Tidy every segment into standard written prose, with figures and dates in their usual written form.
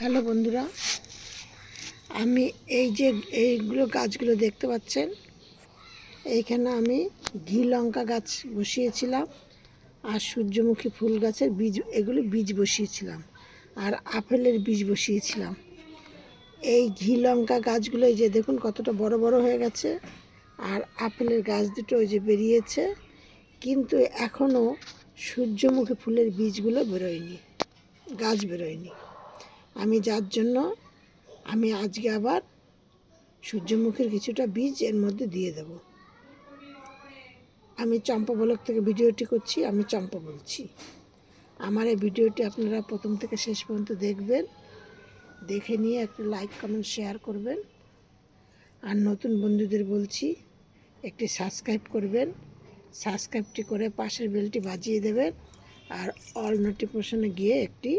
Hello বন্ধুরা, আমি এইগুলো গাছগুলো দেখতে পাচ্ছেন। এইখানে আমি ঘি লঙ্কা গাছ বসিয়েছিলাম আর সূর্যমুখী ফুল গাছের বীজ, এগুলো বীজ বসিয়েছিলাম আর আপেলের বীজ বসিয়েছিলাম। এই ঘি লঙ্কা গাছগুলো এই যে দেখুন কতটা বড় বড় হয়ে গেছে, আর আপেলের গাছ দুটো ওই যে বেরিয়েছে, কিন্তু এখনও সূর্যমুখী ফুলের বীজগুলো বেরোয়নি, গাছ বেরোয়নি। আমি যার জন্য আমি আজকে আবার সূর্যমুখীর কিছুটা বীজ এর মধ্যে দিয়ে দেব। আমি চম্পা ব্লগ থেকে ভিডিওটি করছি, আমি চম্পা বলছি। আমার এই ভিডিওটি আপনারা প্রথম থেকে শেষ পর্যন্ত দেখবেন, দেখে নিয়ে একটা লাইক কমেন্ট শেয়ার করবেন। আর নতুন বন্ধুদের বলছি একটি সাবস্ক্রাইব করবেন, সাবস্ক্রাইবটি করে পাশের বেলটি বাজিয়ে দেবেন, আর অল নোটিফিকেশনে গিয়ে একটি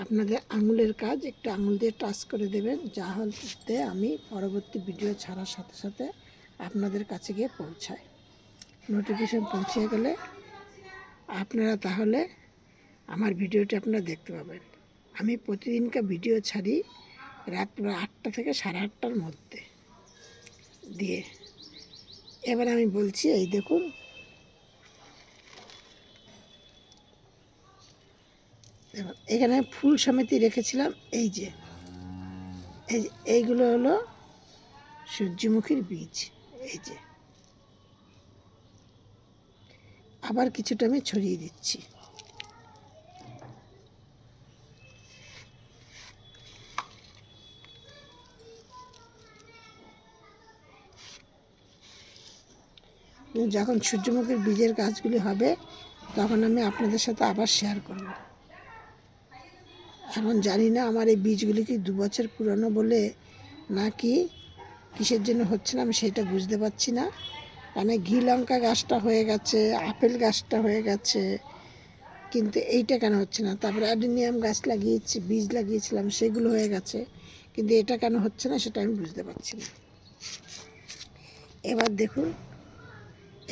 আপনাদের আঙুলের কাজ একটু আঙুল দিয়ে টাচ করে দেবেন, যা হতে আমি পরবর্তী ভিডিও ছাড়ার সাথে সাথে আপনাদের কাছে গিয়ে পৌঁছায়। নোটিফিকেশন পৌঁছে গেলে আপনারা তাহলে আমার ভিডিওটি আপনারা দেখতে পাবেন। আমি প্রতিদিনকার ভিডিও ছাড়ি রাত 8টা থেকে 8:30টার মধ্যে দিয়ে। এবার আমি বলছি, এই দেখুন এখানে ফুল সমিতি রেখেছিলাম, এই যে এইগুলো হলো সূর্যমুখীর বীজ। এই যে আবার কিছুটা আমি ছড়িয়ে দিচ্ছি। যখন সূর্যমুখীর বীজের গাছগুলি হবে তখন আমি আপনাদের সাথে আবার শেয়ার করব। এখন জানি না আমার এই বীজগুলি কি 2 বছর পুরনো বলে নাকি কিসের জন্য হচ্ছে না, আমি সেটা বুঝতে পারছি না। মানে ঘি লঙ্কা গাছটা হয়ে গেছে, আপেল গাছটা হয়ে গেছে, কিন্তু এইটা কেন হচ্ছে না? তারপরে অ্যাডিনিয়াম গাছ লাগিয়েছি, বীজ লাগিয়েছিলাম, সেগুলো হয়ে গেছে, কিন্তু এটা কেন হচ্ছে না সেটা আমি বুঝতে পারছি না। এবার দেখুন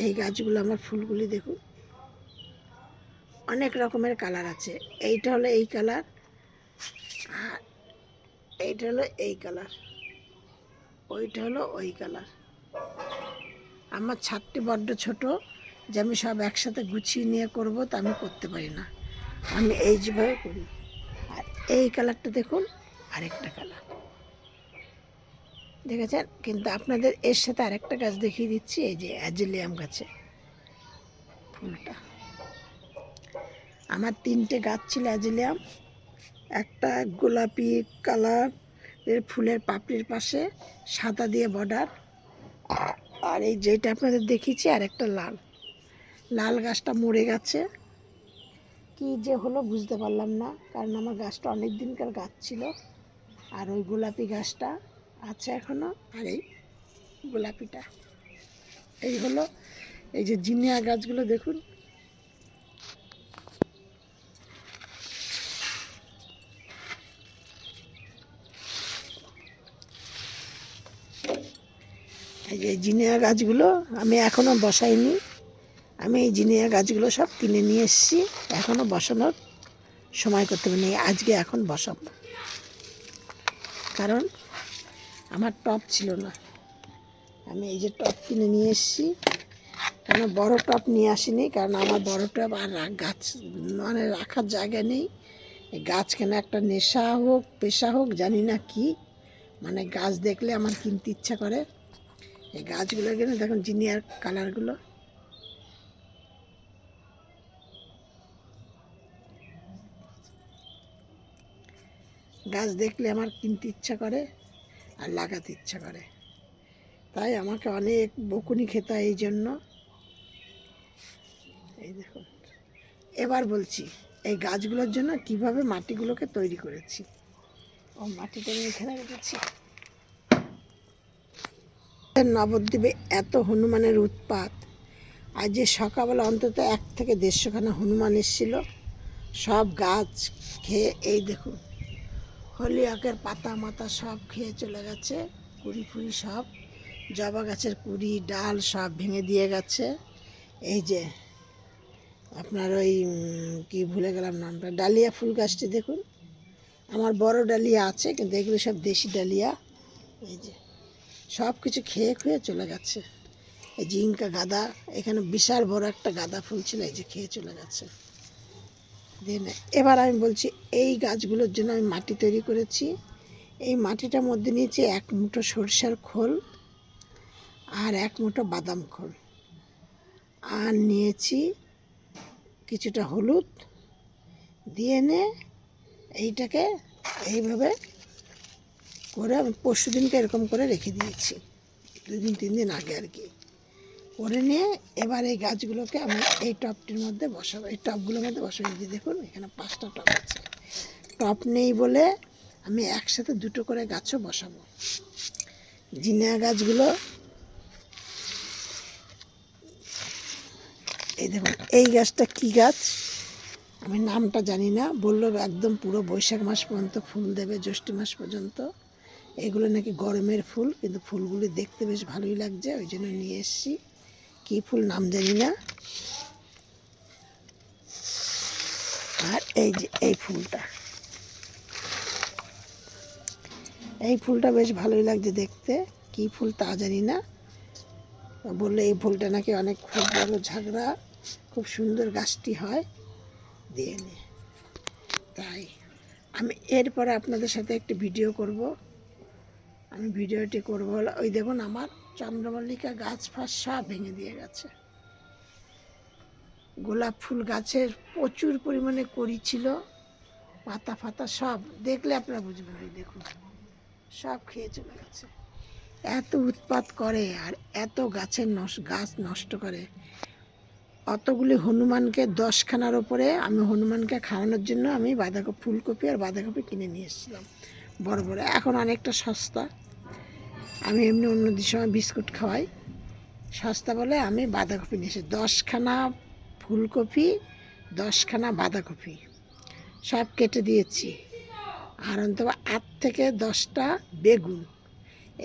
এই গাছগুলো, আমার ফুলগুলি দেখুন, অনেক রকমের কালার আছে। এইটা হলো এই কালার, আর এইটা হলো এই কালার, ওইটা হলো ওই কালার। আমার ছাদটি বড্ড ছোট যে আমি সব একসাথে গুছিয়ে নিয়ে করব, তা আমি করতে পারি না। আমি এই যেভাবে করি। আর এই কালারটা দেখুন, আরেকটা কালার দেখেছেন। কিন্তু আপনাদের এর সাথে আরেকটা গাছ দেখিয়ে দিচ্ছি, এই যে অ্যাজিলিয়াম গাছে ফুলটা। আমার 3টে গাছ ছিল অ্যাজিলিয়াম, একটা গোলাপি কালার এর ফুলের পাপড়ির পাশে সাদা দিয়ে বর্ডার, আর এই যেটা আপনাদের দেখিয়েছি আর একটা লাল। লাল গাছটা মরে গেছে, কি যে হলো বুঝতে পারলাম না, কারণ আমার গাছটা অনেক দিনকার গাছ ছিল। আর ওই গোলাপি গাছটা আছে এখনো, আর এই গোলাপিটা। এই হলো এই যে জিনিয়া গাছগুলো দেখুন, এই যে জিনিয়া গাছগুলো আমি এখনও বসাইনি। আমি এই জিনিয়া গাছগুলো সব কিনে নিয়ে এসেছি, এখনও বসানোর সময় করতে পারিনি। আজকে এখন বসাবো, কারণ আমার টব ছিল না। আমি এই যে টব কিনে নিয়ে এসেছি, কারণ বড় টব নিয়ে আসিনি, কারণ আমার বড় টব আর গাছ মানে রাখার জায়গা নেই। এই গাছ কেন একটা নেশা হোক পেশা হোক জানি না কি, মানে গাছ দেখলে আমার কিনতে ইচ্ছা করে। এই গাছগুলো কিনে দেখুন, জিনিয়ার কালারগুলো, গাছ দেখলে আমার কিনতে ইচ্ছা করে আর লাগাতে ইচ্ছা করে। তাই আমাকে অনেক বকুনি খেতে হয় এই জন্য। এই দেখুন, এবার বলছি এই গাছগুলোর জন্য কিভাবে মাটিগুলোকে তৈরি করেছি। ও মাটিটা আমি এখানে রেখেছি। নবদ্বীপে এত হনুমানের উৎপাত, আজ যে সকালবেলা অন্তত 1 থেকে 150খানা হনুমান এসেছিল, সব গাছ খেয়ে, এই দেখুন হলি আকের পাতা মাতা সব খেয়ে চলে গেছে। কুড়ি ফুড়ি সব, জবা গাছের কুড়ি ডাল সব ভেঙে দিয়ে গেছে। এই যে আপনার ওই কি ভুলে গেলাম নামটা, ডালিয়া ফুল গাছটি দেখুন, আমার বড় ডালিয়া আছে, কিন্তু এগুলো সব দেশি ডালিয়া। এই যে সব কিছু খেয়ে খুয়ে চলে গেছে। এই যে ইনকা গাঁদা, এখানে বিশাল বড় একটা গাঁদা ফুল ছিল, এই যে খেয়ে চলে গেছে। দেন এবার আমি বলছি, এই গাছগুলোর জন্য আমি মাটি তৈরি করেছি। এই মাটিটার মধ্যে নিয়েছি 1 মুঠো সরষের খোল আর 1 মুঠো বাদাম খোল, আর নিয়েছি কিছুটা হলুদ দিয়ে এনে এইটাকে এইভাবে করে আমি পরশু দিনকে এরকম করে রেখে দিয়েছি, 2 দিন 3 দিন আগে আর কি করে নিয়ে এবার এই গাছগুলোকে আমি এই টবটির মধ্যে বসাবো। এই টবগুলোর মধ্যে বসাবো। এই যে দেখুন এখানে 5টা টব আছে। টব নেই বলে আমি একসাথে 2টো করে গাছও বসাবো। জিনিয়া গাছগুলো এই দেখুন, এই গাছটা কি গাছ আমি নামটা জানি না, বললো একদম পুরো বৈশাখ মাস পর্যন্ত ফুল দেবে, জ্যৈষ্ঠ মাস পর্যন্ত। এগুলো নাকি গরমের ফুল, কিন্তু ফুলগুলি দেখতে বেশ ভালোই লাগছে, ওই জন্য নিয়ে এসেছি। কী ফুল নাম জানি না। আর এই যে এই ফুলটা বেশ ভালোই লাগছে দেখতে, কী ফুল তা জানি না। বললো এই ফুলটা নাকি অনেক খুব বড় ঝাগড়া, খুব সুন্দর গাছটি হয়, দিয়ে নে। তাই আমি এরপরে আপনাদের সাথে একটি ভিডিও করব। আমি ভিডিওটি করবো, ওই দেখুন আমার চন্দ্রমল্লিকা গাছ ফাছ সব ভেঙে দিয়ে গেছে। গোলাপ ফুল গাছের প্রচুর পরিমাণে কড়ি ছিল, পাতা ফাতা সব দেখলে আপনারা বুঝবেন। ওই দেখুন সব খেয়ে চলে গেছে। এত উৎপাত করে আর এত গাছ নষ্ট করে। অতগুলি হনুমানকে 10খানার ওপরে আমি হনুমানকে খাওয়ানোর জন্য আমি ফুলকপি আর বাঁধাকপি কিনে নিয়ে এসেছিলাম বড় বড়। এখন অনেকটা সস্তা, আমি এমনি অন্য সময় বিস্কুট খাওয়াই, সস্তা বলে আমি বাঁধাকপি নিয়ে এসে 10খানা ফুলকপি 10খানা বাঁধাকপি সব কেটে দিয়েছি, আর অন্তত 8 থেকে 10টা বেগুন,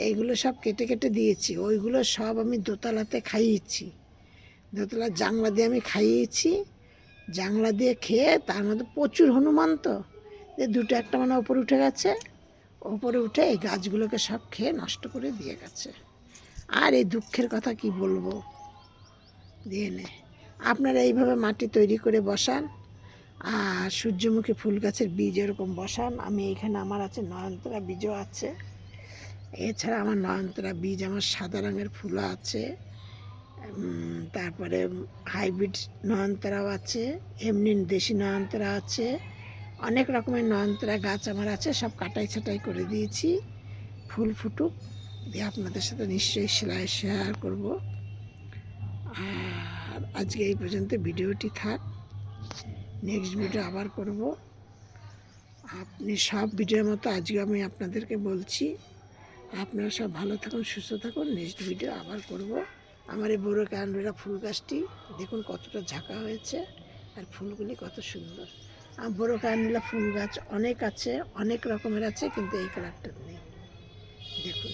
এইগুলো সব কেটে কেটে দিয়েছি। ওইগুলো সব আমি দোতলাতে খাইয়েছি, দোতলার জানলা দিয়ে আমি খাইয়েছি। জানলা দিয়ে খেয়ে তার মধ্যে প্রচুর হনুমান, তো দুটো একটা মানে ওপরে উঠে গেছে, ওপরে উঠে এই গাছগুলোকে সব খেয়ে নষ্ট করে দিয়ে গেছে। আর এই দুঃখের কথা কি বলবো, দিয়ে নে। আপনারা এইভাবে মাটি তৈরি করে বসান, আর সূর্যমুখী ফুল গাছের বীজ এরকম বসান। আমি এইখানে আমার আছে নয়নতারা বীজও আছে, এছাড়া আমার নয়নতারা বীজ আমার সাদা রঙের ফুলও আছে, তারপরে হাইব্রিড নয়নতারাও আছে, এমনি দেশি নয়নতারা আছে, অনেক রকমের নয়নতারা গাছ আমার আছে। সব কাটাই ছাটাই করে দিয়েছি, ফুল ফুটুক, দিয়ে আপনাদের সাথে নিশ্চয়ই শেয়ার করব। আর আজকে এই পর্যন্ত ভিডিওটি থাক, নেক্সট ভিডিও আবার করব। আপনি সব ভিডিওর মতো আজকে আমি আপনাদেরকে বলছি, আপনারা সব ভালো থাকুন, সুস্থ থাকুন। নেক্সট ভিডিও আবার করব। আমার এই বড় ক্যানবেরা ফুল গাছটি দেখুন কতটা ঝাঁকা হয়েছে, আর ফুলগুলি কত সুন্দর। আর বড় ক্যানবেরা ফুল গাছ অনেক আছে, অনেক রকমের আছে, কিন্তু এই কালারটা নেই। দেখুন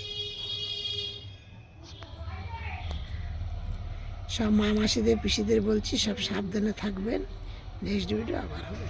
সব মা মাসিদের পিসিদের বলছি, সব সাবধানে থাকবেন। নেক্সট ভিডিও আবার হবে।